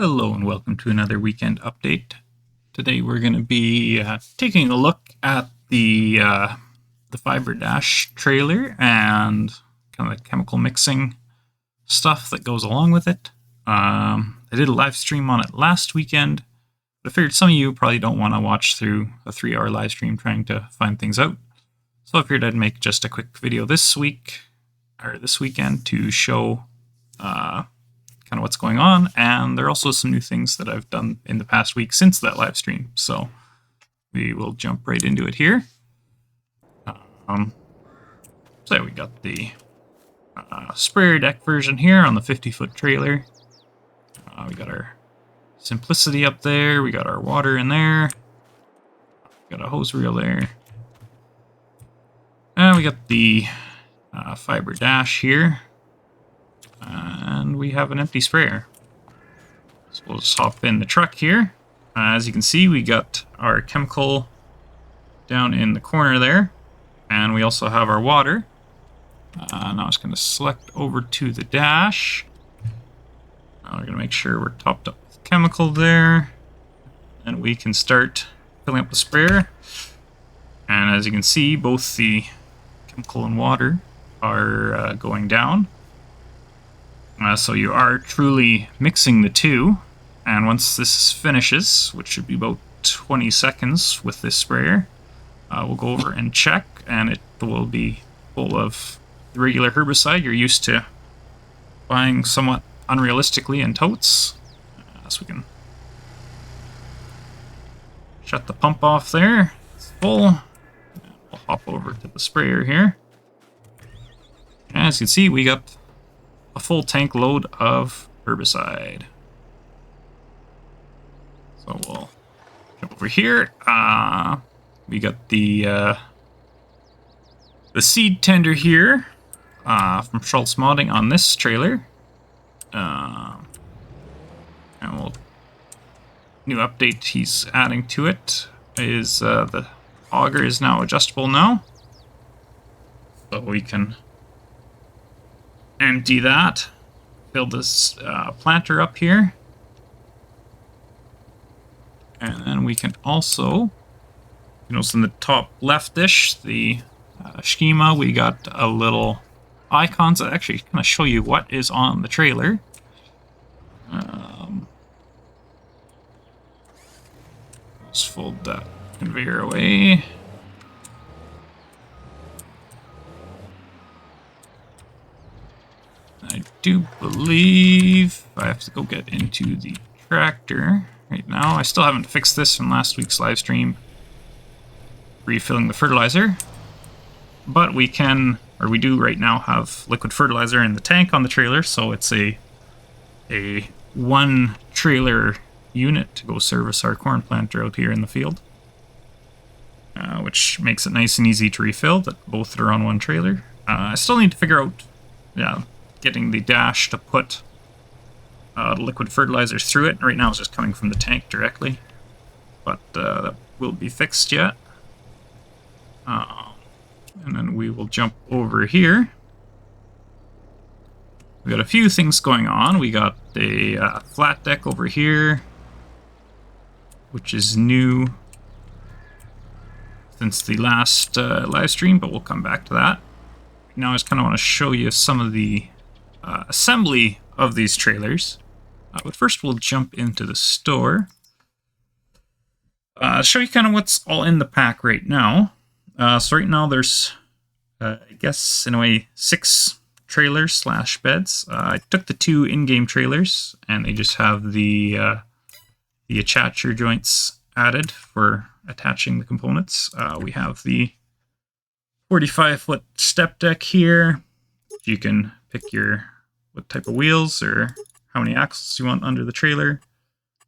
Hello and welcome to another weekend update. Today we're going to be taking a look at the Phiber Dash trailer and kind of the chemical mixing stuff that goes along with it. I did a live stream on it last weekend, but I figured some of you probably don't want to watch through a 3-hour live stream trying to find things out. So I figured I'd make just a quick video this weekend to show kind of what's going on, and there are also some new things that I've done in the past week since that live stream, so we will jump right into it here. So we got the sprayer deck version here on the 50-foot trailer. We got our simplicity up there, we got our water in there, we got a hose reel there, and we got the Phiber Dash here. And we have an empty sprayer. So we'll just hop in the truck here. As you can see, we got our chemical down in the corner there. And we also have our water. Now I'm just going to select over to the dash. Now we're going to make sure we're topped up with chemical there. And we can start filling up the sprayer. And as you can see, both the chemical and water are going down. So you are truly mixing the two, and once this finishes, which should be about 20 seconds with this sprayer, we'll go over and check, and it will be full of the regular herbicide you're used to buying somewhat unrealistically in totes. So we can shut the pump off there. It's full. And we'll hop over to the sprayer here. As you can see, we got a full tank load of herbicide. So we'll jump over here. We got the seed tender here from Schultz Modding on this trailer. And new update he's adding to it is the auger is now adjustable now. So we can empty that, fill this planter up here, and then we can also, notice in the top left dish, the schema, we got a little icons that actually kind of show you what is on the trailer. Let's fold that conveyor away. I do believe I have to go get into the tractor right now. I still haven't fixed this from last week's live stream, refilling the fertilizer. But we can, or we do right now, have liquid fertilizer in the tank on the trailer, so it's a one trailer unit to go service our corn planter out here in the field. Which makes it nice and easy to refill, that both are on one trailer. I still need to figure out, getting the dash to put liquid fertilizer through it. Right now it's just coming from the tank directly, but that will be fixed yet. And then we will jump over here. We got a few things going on. We got a flat deck over here, which is new since the last live stream, but we'll come back to that. Now I just kind of want to show you some of the assembly of these trailers. But first we'll jump into the store. Show you kind of what's all in the pack right now. So right now there's, I guess in a way, 6 trailers slash beds. I took the 2 in-game trailers, and they just have the attacher joints added for attaching the components. We have the 45-foot step deck here. You can pick what type of wheels or how many axles you want under the trailer.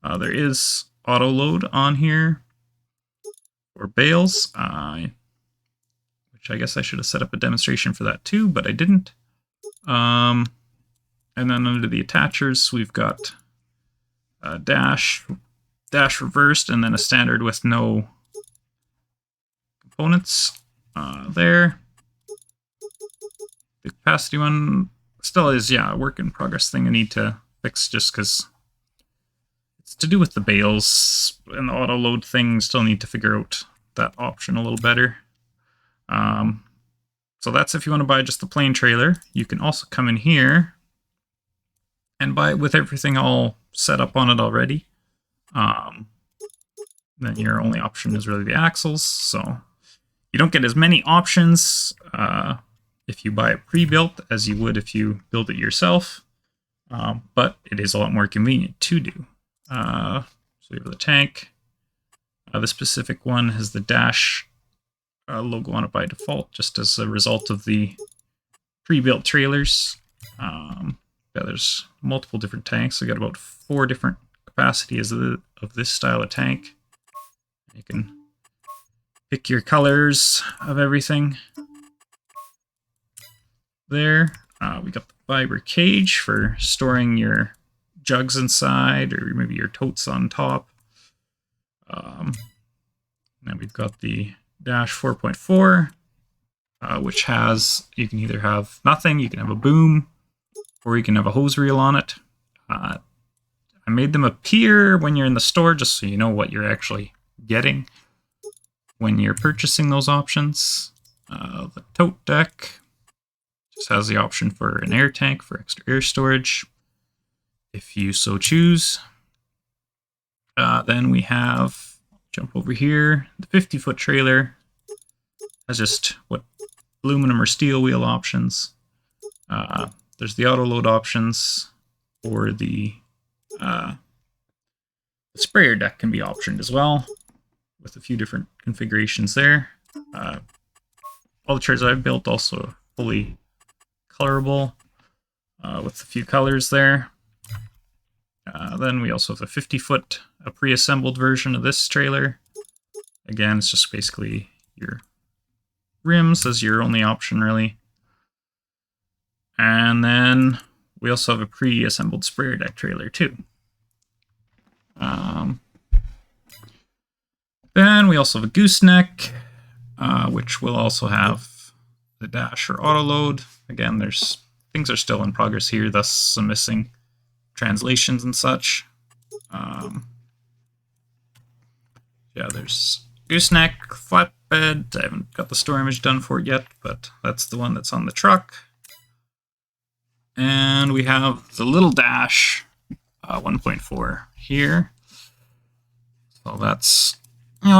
There is auto load on here for bales, which I guess I should have set up a demonstration for that too, but I didn't. And then under the attachers, we've got a dash reversed, and then a standard with no components there. The capacity one still is, a work in progress thing I need to fix just because It's to do with the bales and the auto load thing. Still need to figure out that option a little better. So that's if you want to buy just the plain trailer. You can also come in here and buy it with everything all set up on it already. Then your only option is really the axles. So you don't get as many options if you buy it pre-built as you would if you build it yourself. But it is a lot more convenient to do. So we have the tank. The specific one has the Dash logo on it by default, just as a result of the pre-built trailers. Yeah, there's multiple different tanks. I got about 4 different capacities of this style of tank. You can pick your colors of everything. There, we got the Phiber cage for storing your jugs inside, or maybe your totes on top. Then we've got the Dash 4.4, which has, you can either have nothing, you can have a boom, or you can have a hose reel on it. I made them appear when you're in the store just so you know what you're actually getting when you're purchasing those options. The tote deck just has the option for an air tank for extra air storage, if you so choose. Then we have, jump over here, the 50-foot trailer has just what aluminum or steel wheel options. There's the auto load options, or the sprayer deck can be optioned as well, with a few different configurations there. All the trailers I've built also fully colorable, with a few colors there. Then we also have a 50-foot, a pre-assembled version of this trailer. Again, it's just basically your rims as your only option, really. And then we also have a pre-assembled sprayer deck trailer, too. Then we also have a gooseneck, which will also have the dash or auto load. Again, things are still in progress here, thus some missing translations and such. Yeah, there's gooseneck, flatbed. I haven't got the store image done for it yet, but that's the one that's on the truck. And we have the little dash 1.4 here. So that's,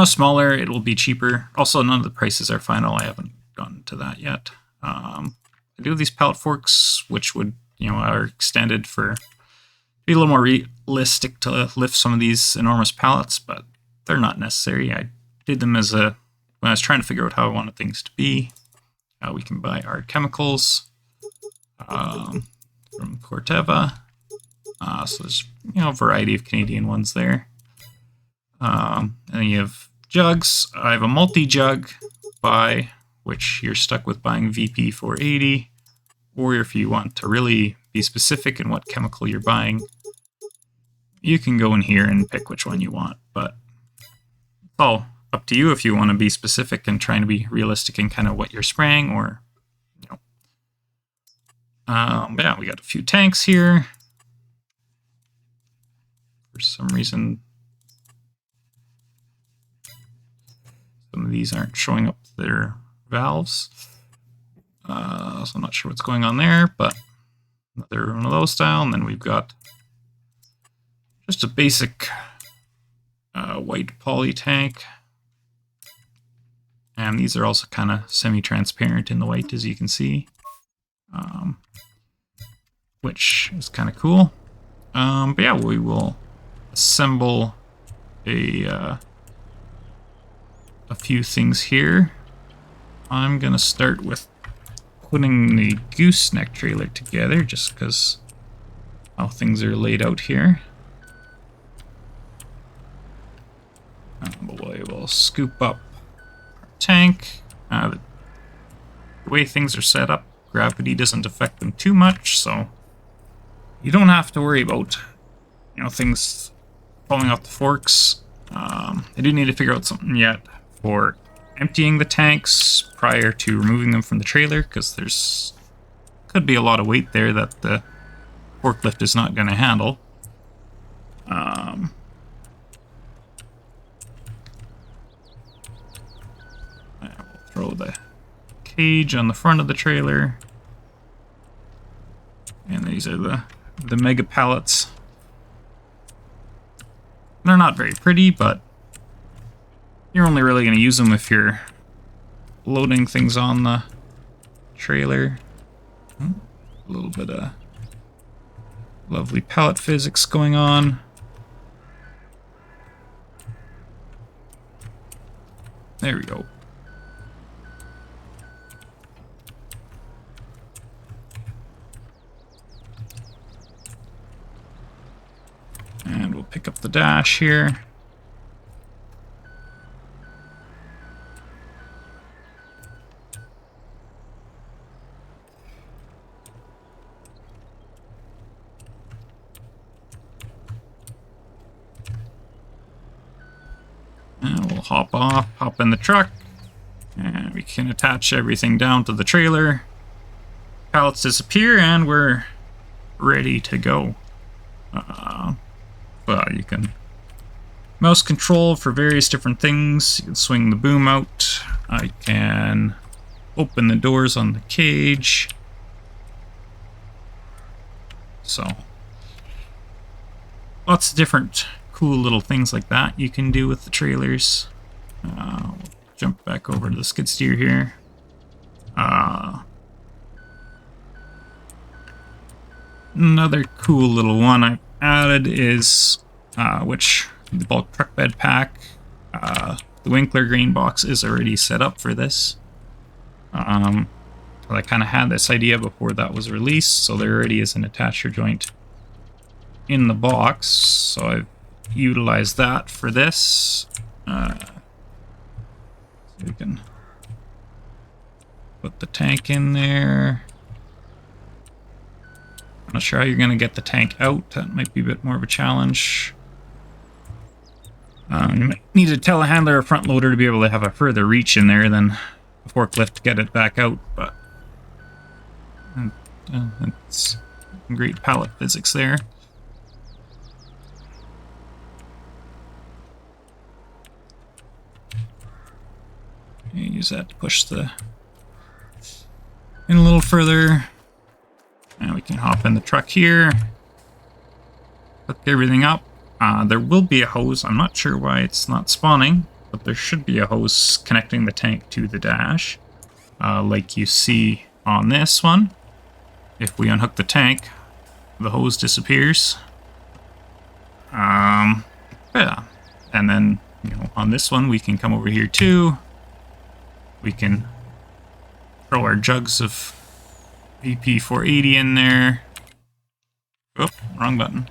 smaller. It will be cheaper. Also, none of the prices are final. I haven't gotten to that yet. I do have these pallet forks, which would, are extended for be a little more realistic to lift some of these enormous pallets, but they're not necessary. I did them as when I was trying to figure out how I wanted things to be. We can buy our chemicals from Corteva. So there's a variety of Canadian ones there. And then you have jugs. I have a multi-jug buy, which you're stuck with buying VP 480, or if you want to really be specific in what chemical you're buying, you can go in here and pick which one you want, but it's all up to you if you want to be specific and trying to be realistic in kind of what you're spraying, or yeah, we got a few tanks here. For some reason, some of these aren't showing up their valves, so I'm not sure what's going on there, but another one of those style. And then we've got just a basic white poly tank, and these are also kind of semi-transparent in the white, as you can see, which is kind of cool. But yeah, we will assemble a few things here. I'm gonna start with putting the gooseneck trailer together, just because how things are laid out here. But we will scoop up our tank. The way things are set up, gravity doesn't affect them too much, so you don't have to worry about things falling off the forks. I do need to figure out something yet for emptying the tanks prior to removing them from the trailer, because there's could be a lot of weight there that the forklift is not going to handle. cage on the front of the trailer. And these are the mega pallets. They're not very pretty, but you're only really going to use them if you're loading things on the trailer. A little bit of lovely pallet physics going on. There we go. And we'll pick up the dash here. And we'll hop off, hop in the truck, and we can attach everything down to the trailer. Pallets disappear, and we're ready to go. Well, you can mouse control for various different things. You can swing the boom out. I can open the doors on the cage. So, lots of different cool little things like that you can do with the trailers. We'll jump back over to the skid steer here. Another cool little one I added is which the bulk truck bed pack. The Winkler grain box is already set up for this. I kind of had this idea before that was released, so there already is an attacher joint in the box, so I've utilized that for this. So we can put the tank in there. I'm not sure how you're going to get the tank out. That might be a bit more of a challenge. You might need a telehandler or front loader to be able to have a further reach in there than a forklift to get it back out, but it's great pallet physics there. You use that to push the in a little further. And we can hop in the truck here, hook everything up. There will be a hose. I'm not sure why it's not spawning, but there should be a hose connecting the tank to the dash, like you see on this one. If we unhook the tank, the hose disappears. Yeah, and then on this one we can come over here too. We can throw our jugs of VP 480 in there. Oh, wrong button.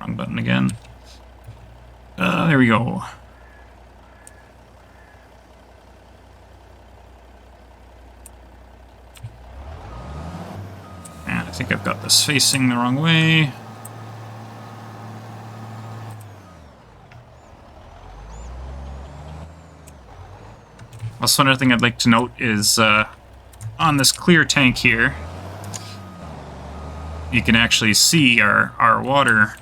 Wrong button again. There we go. And I think I've got this facing the wrong way. Also, another thing I'd like to note is on this clear tank here, you can actually see our water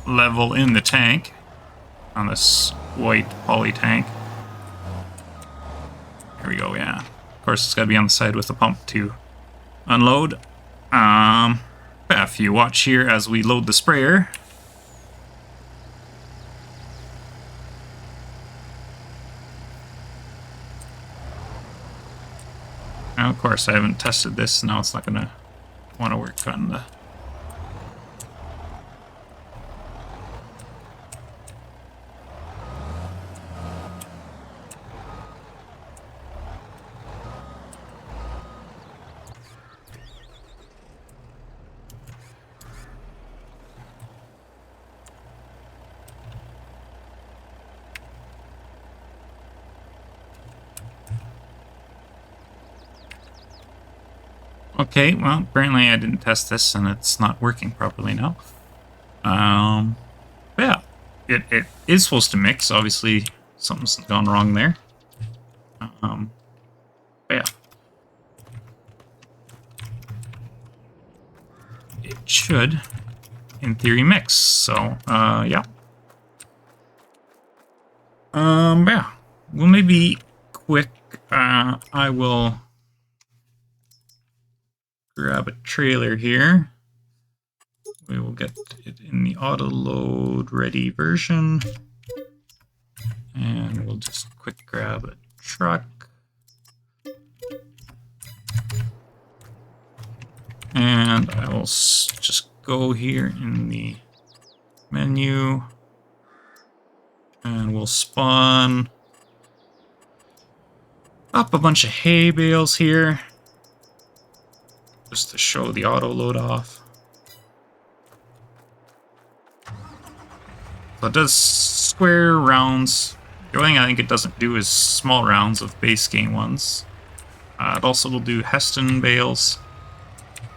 level in the tank on this white poly tank. There we go, yeah. Of course, it's got to be on the side with the pump to unload. If you watch here as we load the sprayer, now, of course, I haven't tested this. Now it's not going to want to work on the... Okay, well, apparently I didn't test this and it's not working properly now. Yeah, it is supposed to mix. Obviously, something's gone wrong there. Yeah. It should, in theory, mix. So, yeah. Yeah. We'll maybe quick I will grab a trailer here. We will get it in the auto load ready version. And we'll just quick grab a truck. And I will just go here in the menu. And we'll spawn up a bunch of hay bales here. Just to show the auto load off. So it does square rounds. The only thing I think it doesn't do is small rounds of base game ones. It also will do Heston bales.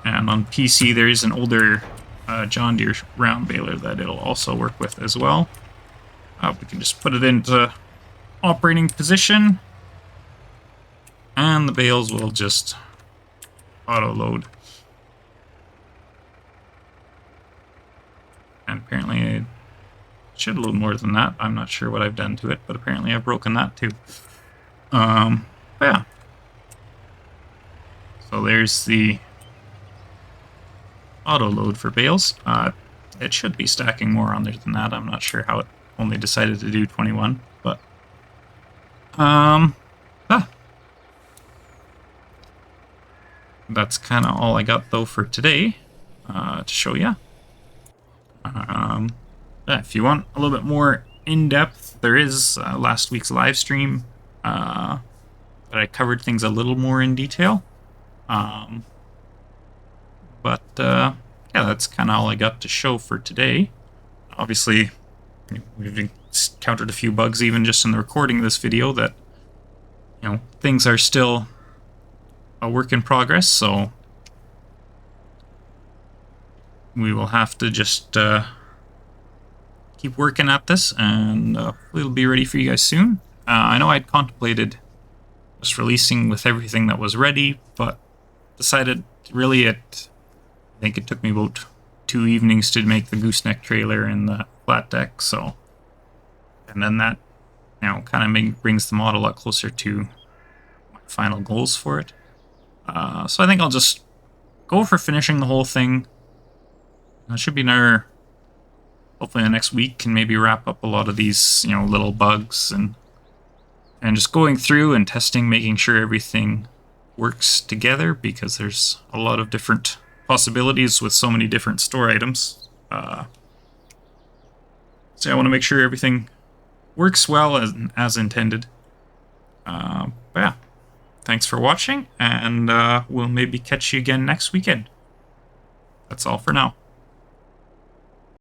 And on PC there is an older John Deere round baler that it'll also work with as well. We can just put it into operating position. And the bales will just auto load. And apparently it should load more than that. I'm not sure what I've done to it, but apparently I've broken that too. But yeah. So there's the auto load for bales. It should be stacking more on there than that. I'm not sure how it only decided to do 21, but that's kind of all I got though for today to show you. If you want a little bit more in-depth, there is last week's live stream that I covered things a little more in detail. Yeah, that's kind of all I got to show for today. Obviously, we've encountered a few bugs even just in the recording of this video that, you know, things are still a work in progress, so we will have to just keep working at this, and it'll be ready for you guys soon. I know I'd contemplated just releasing with everything that was ready, but decided really I think it took me about 2 evenings to make the gooseneck trailer and the flat deck, so, and then that, you know, kind of brings the model a lot closer to my final goals for it. So I think I'll just go for finishing the whole thing. It should be another, hopefully the next week can maybe wrap up a lot of these, you know, little bugs and just going through and testing, making sure everything works together, because there's a lot of different possibilities with so many different store items. So I want to make sure everything works well as intended. But yeah, thanks for watching, and we'll maybe catch you again next weekend. That's all for now.